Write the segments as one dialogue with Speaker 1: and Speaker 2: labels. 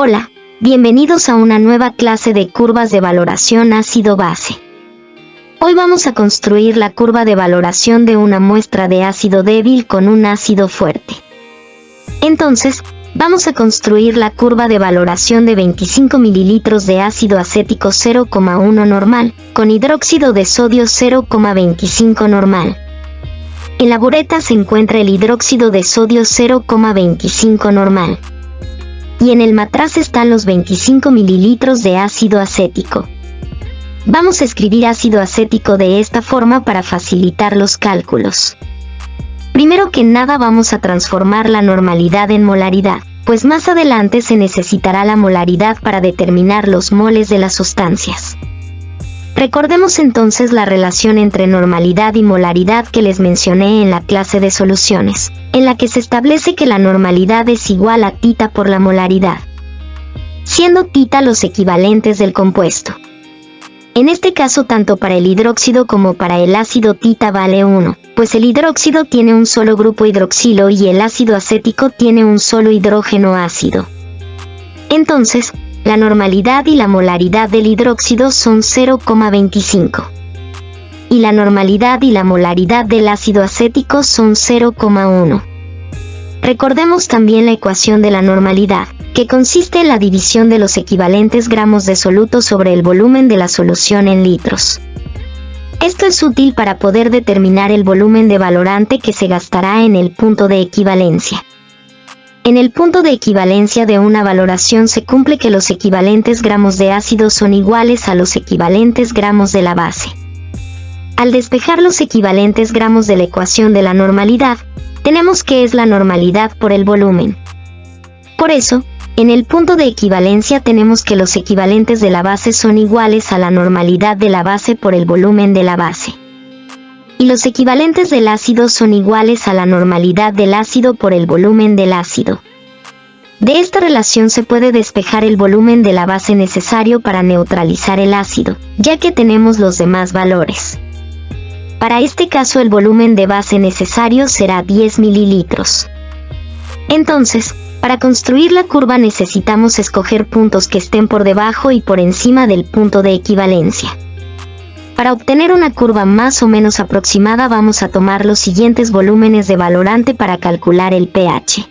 Speaker 1: Hola, bienvenidos a una nueva clase de curvas de valoración ácido-base. Hoy vamos a construir la curva de valoración de una muestra de ácido débil con un ácido fuerte. Entonces, vamos a construir la curva de valoración de 25 ml de ácido acético 0,1 normal, con hidróxido de sodio 0,25 normal. En la bureta se encuentra el hidróxido de sodio 0,25 normal. Y en el matraz están los 25 ml de ácido acético. Vamos a escribir ácido acético de esta forma para facilitar los cálculos. Primero que nada vamos a transformar la normalidad en molaridad, pues más adelante se necesitará la molaridad para determinar los moles de las sustancias. Recordemos entonces la relación entre normalidad y molaridad que les mencioné en la clase de soluciones, en la que se establece que la normalidad es igual a tita por la molaridad, siendo tita los equivalentes del compuesto. En este caso tanto para el hidróxido como para el ácido tita vale 1, pues el hidróxido tiene un solo grupo hidroxilo y el ácido acético tiene un solo hidrógeno ácido. Entonces, la normalidad y la molaridad del hidróxido son 0,25. Y la normalidad y la molaridad del ácido acético son 0,1. Recordemos también la ecuación de la normalidad, que consiste en la división de los equivalentes gramos de soluto sobre el volumen de la solución en litros. Esto es útil para poder determinar el volumen de valorante que se gastará en el punto de equivalencia. En el punto de equivalencia de una valoración se cumple que los equivalentes gramos de ácido son iguales a los equivalentes gramos de la base. Al despejar los equivalentes gramos de la ecuación de la normalidad, tenemos que es la normalidad por el volumen. Por eso, en el punto de equivalencia tenemos que los equivalentes de la base son iguales a la normalidad de la base por el volumen de la base. Y los equivalentes del ácido son iguales a la normalidad del ácido por el volumen del ácido. De esta relación se puede despejar el volumen de la base necesario para neutralizar el ácido, ya que tenemos los demás valores. Para este caso el volumen de base necesario será 10 mililitros. Entonces, para construir la curva necesitamos escoger puntos que estén por debajo y por encima del punto de equivalencia. Para obtener una curva más o menos aproximada vamos a tomar los siguientes volúmenes de valorante para calcular el pH.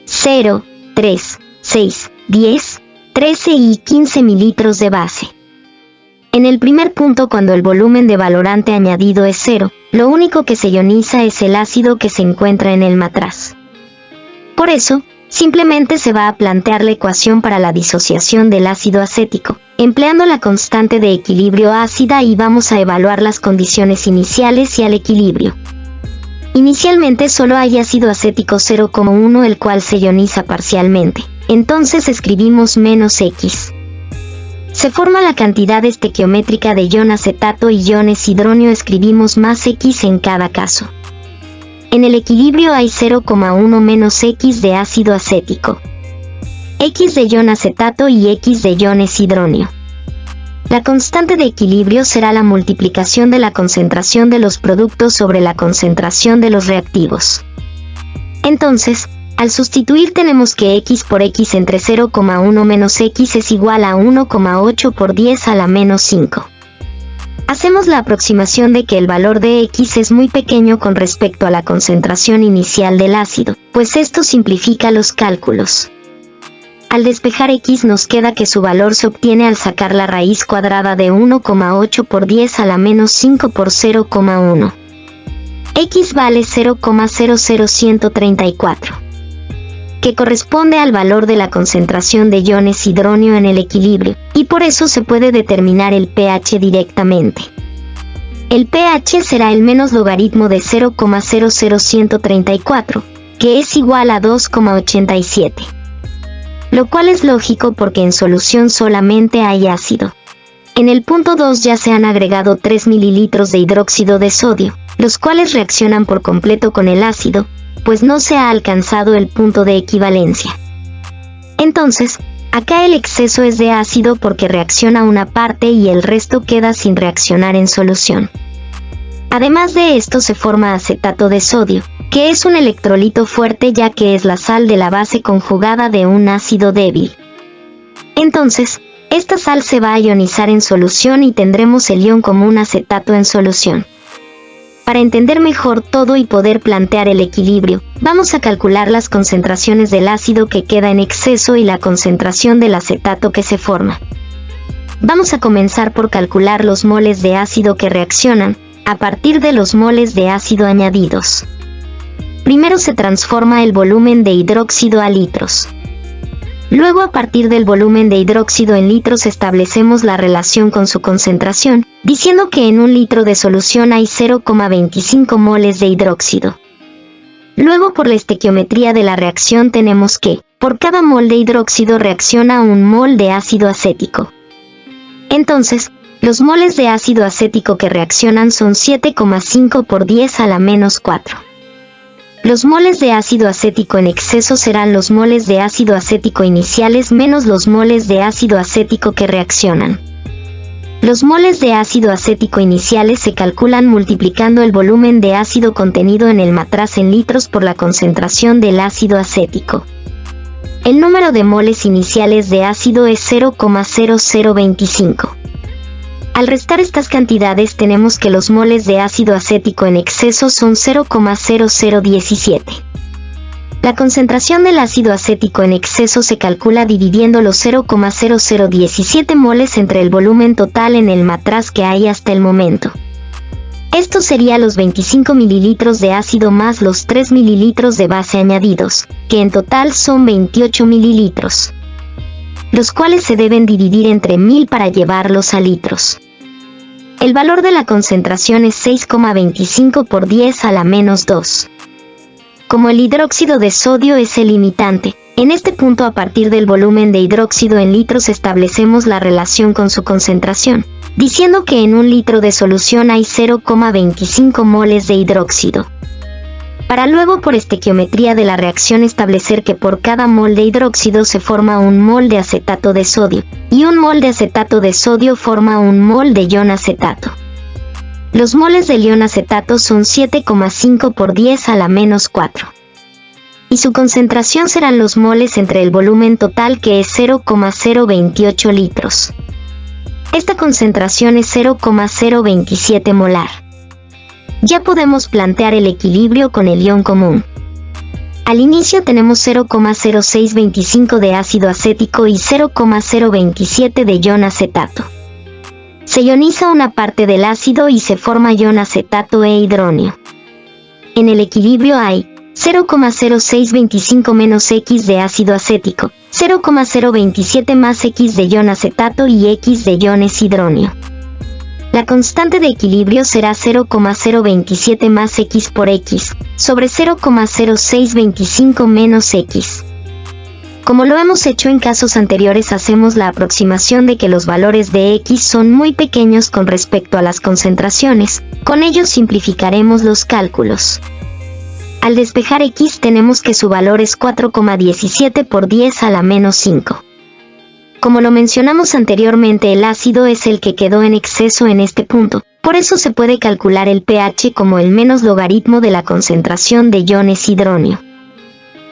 Speaker 1: 0, 3, 6, 10, 13 y 15 mililitros de base. En el primer punto, cuando el volumen de valorante añadido es 0, lo único que se ioniza es el ácido que se encuentra en el matraz. Por eso, simplemente se va a plantear la ecuación para la disociación del ácido acético, empleando la constante de equilibrio ácida y vamos a evaluar las condiciones iniciales y al equilibrio. Inicialmente solo hay ácido acético 0,1 el cual se ioniza parcialmente, entonces escribimos menos X. Se forma la cantidad estequiométrica de ion acetato y iones hidronio, escribimos más X en cada caso. En el equilibrio hay 0,1 menos X de ácido acético, X de ion acetato y X de iones hidronio. La constante de equilibrio será la multiplicación de la concentración de los productos sobre la concentración de los reactivos. Entonces, al sustituir tenemos que X por X entre 0,1 menos X es igual a 1,8 por 10 a la menos 5. Hacemos la aproximación de que el valor de X es muy pequeño con respecto a la concentración inicial del ácido, pues esto simplifica los cálculos. Al despejar X nos queda que su valor se obtiene al sacar la raíz cuadrada de 1,8 por 10 a la menos 5 por 0,1. X vale 0,00134, que corresponde al valor de la concentración de iones hidronio en el equilibrio, y por eso se puede determinar el pH directamente. El pH será el menos logaritmo de 0,00134, que es igual a 2,87. Lo cual es lógico porque en solución solamente hay ácido. En el punto 2 ya se han agregado 3 mililitros de hidróxido de sodio, los cuales reaccionan por completo con el ácido, pues no se ha alcanzado el punto de equivalencia. Entonces, acá el exceso es de ácido porque reacciona una parte y el resto queda sin reaccionar en solución. Además de esto se forma acetato de sodio, que es un electrolito fuerte ya que es la sal de la base conjugada de un ácido débil, Entonces, esta sal se va a ionizar en solución y tendremos el ion común acetato en solución. Para entender mejor todo y poder plantear el equilibrio, vamos a calcular las concentraciones del ácido que queda en exceso y la concentración del acetato que se forma. Vamos a comenzar por calcular los moles de ácido que reaccionan, a partir de los moles de ácido añadidos. Primero se transforma el volumen de hidróxido a litros. Luego, a partir del volumen de hidróxido en litros, establecemos la relación con su concentración, diciendo que en un litro de solución hay 0,25 moles de hidróxido. Luego, por la estequiometría de la reacción, tenemos que, por cada mol de hidróxido reacciona un mol de ácido acético. Entonces, los moles de ácido acético que reaccionan son 7,5 por 10 a la menos 4. Los moles de ácido acético en exceso serán los moles de ácido acético iniciales menos los moles de ácido acético que reaccionan. Los moles de ácido acético iniciales se calculan multiplicando el volumen de ácido contenido en el matraz en litros por la concentración del ácido acético. El número de moles iniciales de ácido es 0,0025. Al restar estas cantidades tenemos que los moles de ácido acético en exceso son 0,0017. La concentración del ácido acético en exceso se calcula dividiendo los 0,0017 moles entre el volumen total en el matraz que hay hasta el momento. Esto sería los 25 mililitros de ácido más los 3 mililitros de base añadidos, que en total son 28 mililitros, los cuales se deben dividir entre 1000 para llevarlos a litros. El valor de la concentración es 6,25 por 10 a la menos 2. Como el hidróxido de sodio es el limitante, en este punto a partir del volumen de hidróxido en litros establecemos la relación con su concentración, diciendo que en un litro de solución hay 0,25 moles de hidróxido. Para luego por estequiometría de la reacción establecer que por cada mol de hidróxido se forma un mol de acetato de sodio, y un mol de acetato de sodio forma un mol de ion acetato. Los moles del ion acetato son 7,5 por 10 a la menos 4. Y su concentración serán los moles entre el volumen total que es 0,028 litros. Esta concentración es 0,027 molar. Ya podemos plantear el equilibrio con el ion común. Al inicio tenemos 0,0625 de ácido acético y 0,027 de ion acetato. Se ioniza una parte del ácido y se forma ion acetato e hidronio. En el equilibrio hay 0,0625 menos X de ácido acético, 0,027 más X de ion acetato y X de iones hidronio. La constante de equilibrio será 0,027 más X por X, sobre 0,0625 menos X. Como lo hemos hecho en casos anteriores, hacemos la aproximación de que los valores de X son muy pequeños con respecto a las concentraciones, con ello simplificaremos los cálculos. Al despejar X tenemos que su valor es 4,17 por 10 a la menos 5. Como lo mencionamos anteriormente, el ácido es el que quedó en exceso en este punto, por eso se puede calcular el pH como el menos logaritmo de la concentración de iones hidronio.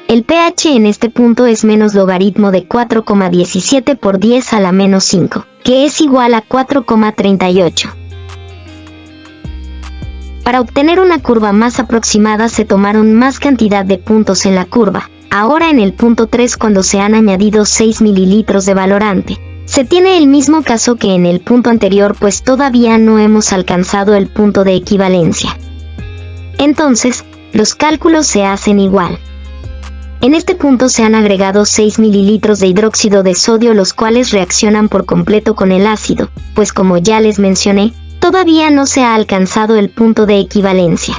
Speaker 1: El pH en este punto es menos logaritmo de 4,17 por 10 a la menos 5, que es igual a 4,38. Para obtener una curva más aproximada se tomaron más cantidad de puntos en la curva. Ahora en el punto 3, cuando se han añadido 6 mililitros de valorante, se tiene el mismo caso que en el punto anterior, pues todavía no hemos alcanzado el punto de equivalencia. Entonces, los cálculos se hacen igual. En este punto se han agregado 6 mililitros de hidróxido de sodio, los cuales reaccionan por completo con el ácido, pues como ya les mencioné, todavía no se ha alcanzado el punto de equivalencia.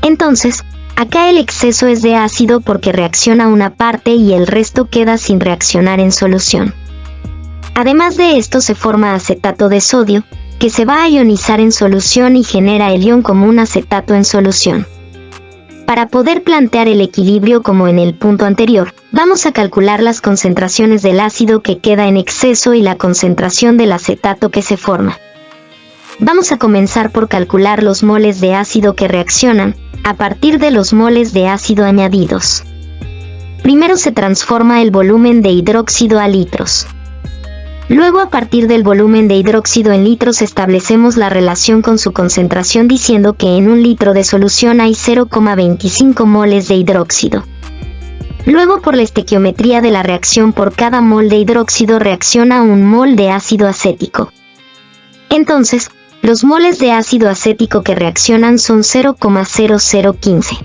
Speaker 1: Entonces, acá el exceso es de ácido porque reacciona una parte y el resto queda sin reaccionar en solución. Además de esto se forma acetato de sodio, que se va a ionizar en solución y genera el ion común acetato en solución. Para poder plantear el equilibrio como en el punto anterior, vamos a calcular las concentraciones del ácido que queda en exceso y la concentración del acetato que se forma. Vamos a comenzar por calcular los moles de ácido que reaccionan, a partir de los moles de ácido añadidos. Primero se transforma el volumen de hidróxido a litros. Luego, a partir del volumen de hidróxido en litros, establecemos la relación con su concentración diciendo que en un litro de solución hay 0,25 moles de hidróxido. Luego, por la estequiometría de la reacción, por cada mol de hidróxido reacciona un mol de ácido acético. Entonces, los moles de ácido acético que reaccionan son 0,0015.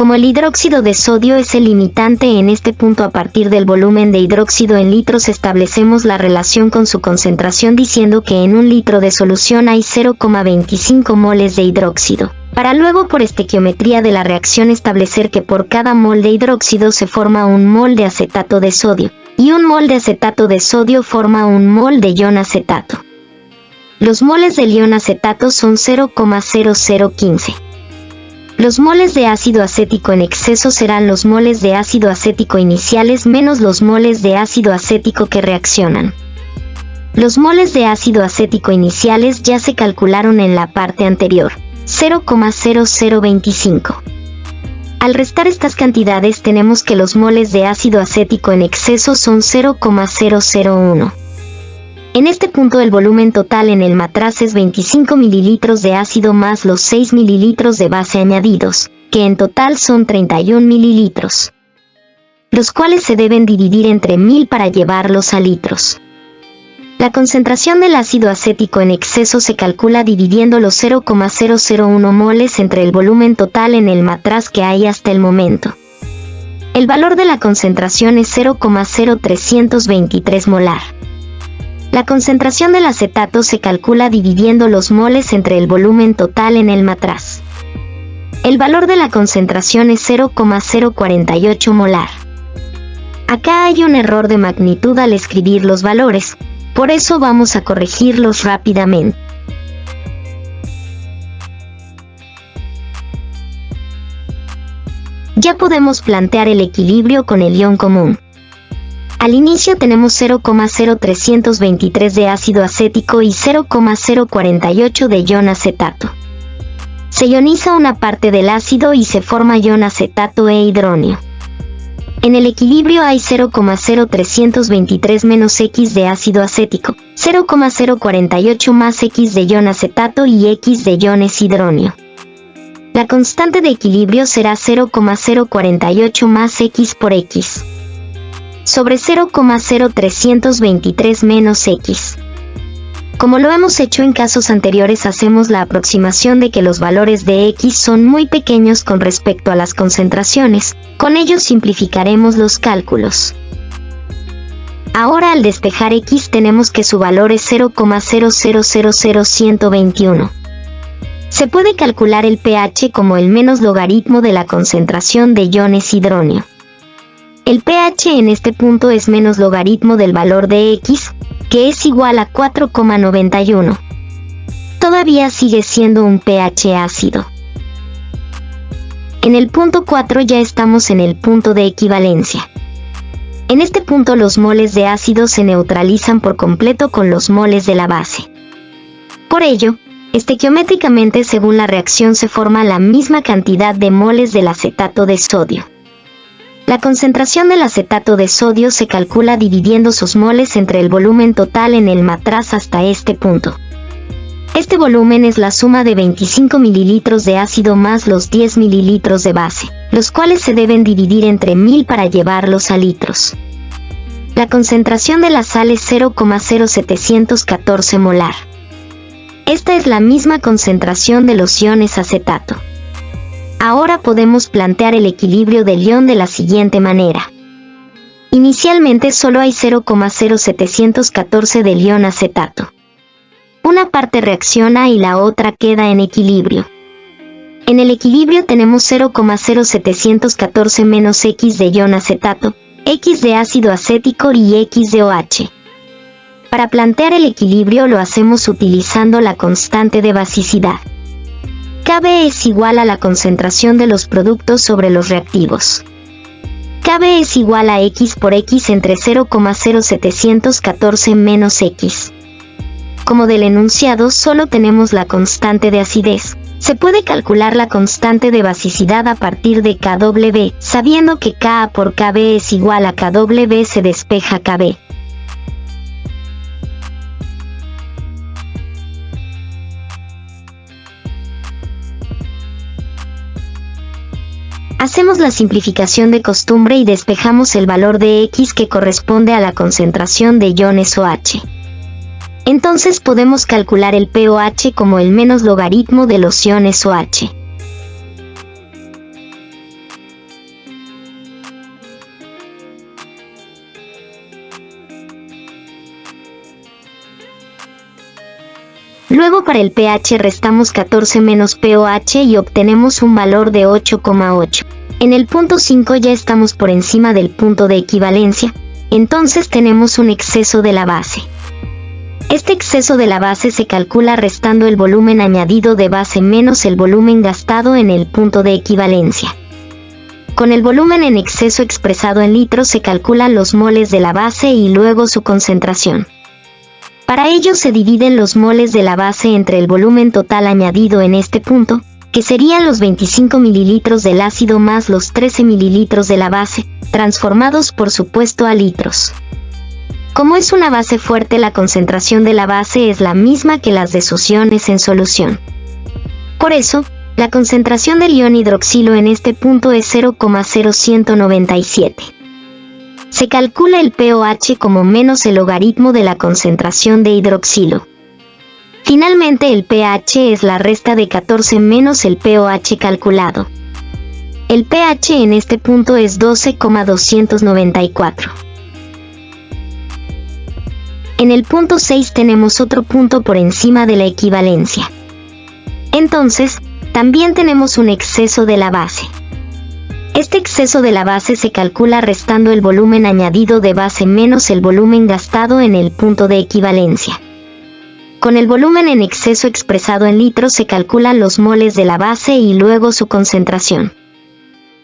Speaker 1: Como el hidróxido de sodio es el limitante en este punto, a partir del volumen de hidróxido en litros establecemos la relación con su concentración diciendo que en un litro de solución hay 0,25 moles de hidróxido, para luego por estequiometría de la reacción establecer que por cada mol de hidróxido se forma un mol de acetato de sodio, y un mol de acetato de sodio forma un mol de ion acetato. Los moles del ion acetato son 0,0015. Los moles de ácido acético en exceso serán los moles de ácido acético iniciales menos los moles de ácido acético que reaccionan. Los moles de ácido acético iniciales ya se calcularon en la parte anterior, 0,0025. Al restar estas cantidades tenemos que los moles de ácido acético en exceso son 0,001. En este punto el volumen total en el matraz es 25 mililitros de ácido más los 6 mililitros de base añadidos, que en total son 31 mililitros, los cuales se deben dividir entre 1000 para llevarlos a litros. La concentración del ácido acético en exceso se calcula dividiendo los 0,001 moles entre el volumen total en el matraz que hay hasta el momento. El valor de la concentración es 0,0323 molar. La concentración del acetato se calcula dividiendo los moles entre el volumen total en el matraz. El valor de la concentración es 0,048 molar. Acá hay un error de magnitud al escribir los valores, por eso vamos a corregirlos rápidamente. Ya podemos plantear el equilibrio con el ion común. Al inicio tenemos 0,0323 de ácido acético y 0,048 de ion acetato. Se ioniza una parte del ácido y se forma ion acetato e hidronio. En el equilibrio hay 0,0323 menos X de ácido acético, 0,048 más X de ion acetato y X de iones hidronio. La constante de equilibrio será 0,048 más X por X. Sobre 0,0323 menos X. Como lo hemos hecho en casos anteriores, hacemos la aproximación de que los valores de X son muy pequeños con respecto a las concentraciones, con ello simplificaremos los cálculos. Ahora al despejar X tenemos que su valor es 0,0000121. Se puede calcular el pH como el menos logaritmo de la concentración de iones hidronio. El pH en este punto es menos logaritmo del valor de X, que es igual a 4,91. Todavía sigue siendo un pH ácido. En el punto 4 ya estamos en el punto de equivalencia. En este punto los moles de ácido se neutralizan por completo con los moles de la base. Por ello, estequiométricamente según la reacción se forma la misma cantidad de moles del acetato de sodio. La concentración del acetato de sodio se calcula dividiendo sus moles entre el volumen total en el matraz hasta este punto. Este volumen es la suma de 25 mililitros de ácido más los 10 mililitros de base, los cuales se deben dividir entre 1000 para llevarlos a litros. La concentración de la sal es 0,0714 molar. Esta es la misma concentración de los iones acetato. Ahora podemos plantear el equilibrio del ion de la siguiente manera. Inicialmente solo hay 0,0714 del ion acetato. Una parte reacciona y la otra queda en equilibrio. En el equilibrio tenemos 0,0714 menos X de ion acetato, X de ácido acético y X de OH. Para plantear el equilibrio lo hacemos utilizando la constante de basicidad. Kb es igual a la concentración de los productos sobre los reactivos. Kb es igual a X por X entre 0,0714 menos X. Como del enunciado solo tenemos la constante de acidez, Se puede calcular la constante de basicidad a partir de Kw, sabiendo que Ka por Kb es igual a Kw se despeja Kb. Hacemos la simplificación de costumbre y despejamos el valor de X que corresponde a la concentración de iones OH. Entonces podemos calcular el pOH como el menos logaritmo de los iones OH. Luego para el pH restamos 14 menos pOH y obtenemos un valor de 8,8. En el punto 5 ya estamos por encima del punto de equivalencia, entonces tenemos un exceso de la base. Este exceso de la base se calcula restando el volumen añadido de base menos el volumen gastado en el punto de equivalencia. Con el volumen en exceso expresado en litros se calculan los moles de la base y luego su concentración. Para ello se dividen los moles de la base entre el volumen total añadido en este punto, que serían los 25 mililitros del ácido más los 13 mililitros de la base, transformados por supuesto a litros. Como es una base fuerte, la concentración de la base es la misma que las de sus iones en solución. Por eso, la concentración del ion hidroxilo en este punto es 0,0197. Se calcula el pOH como menos el logaritmo de la concentración de hidroxilo. Finalmente el pH es la resta de 14 menos el pOH calculado. El pH en este punto es 12,294. En el punto 6 tenemos otro punto por encima de la equivalencia. Entonces, también tenemos un exceso de la base. Este exceso de la base se calcula restando el volumen añadido de base menos el volumen gastado en el punto de equivalencia. Con el volumen en exceso expresado en litros se calculan los moles de la base y luego su concentración.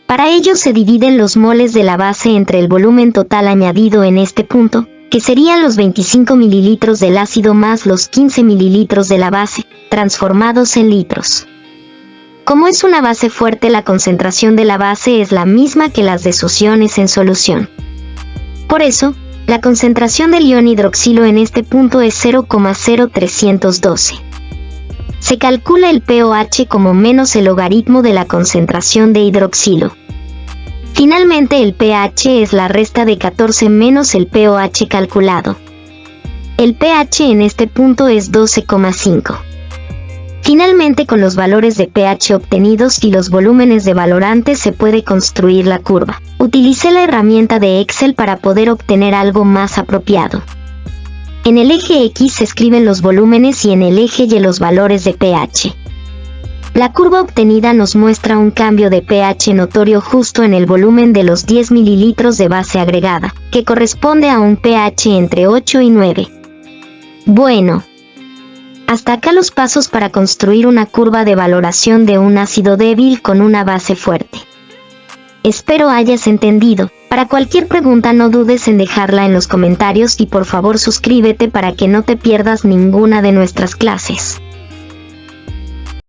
Speaker 1: Para ello se dividen los moles de la base entre el volumen total añadido en este punto, que serían los 25 mililitros del ácido más los 15 mililitros de la base, transformados en litros. Como es una base fuerte, la concentración de la base es la misma que las de sus iones en solución. Por eso, la concentración del ion hidroxilo en este punto es 0,0312. Se calcula el pOH como menos el logaritmo de la concentración de hidroxilo. Finalmente el pH es la resta de 14 menos el pOH calculado. El pH en este punto es 12,5. Finalmente, con los valores de pH obtenidos y los volúmenes de valorantes se puede construir la curva. Utilicé la herramienta de Excel para poder obtener algo más apropiado. En el eje X se escriben los volúmenes y en el eje Y los valores de pH. La curva obtenida nos muestra un cambio de pH notorio justo en el volumen de los 10 mililitros de base agregada, que corresponde a un pH entre 8 y 9. Bueno, hasta acá los pasos para construir una curva de valoración de un ácido débil con una base fuerte. Espero hayas entendido. Para cualquier pregunta no dudes en dejarla en los comentarios y por favor suscríbete para que no te pierdas ninguna de nuestras clases.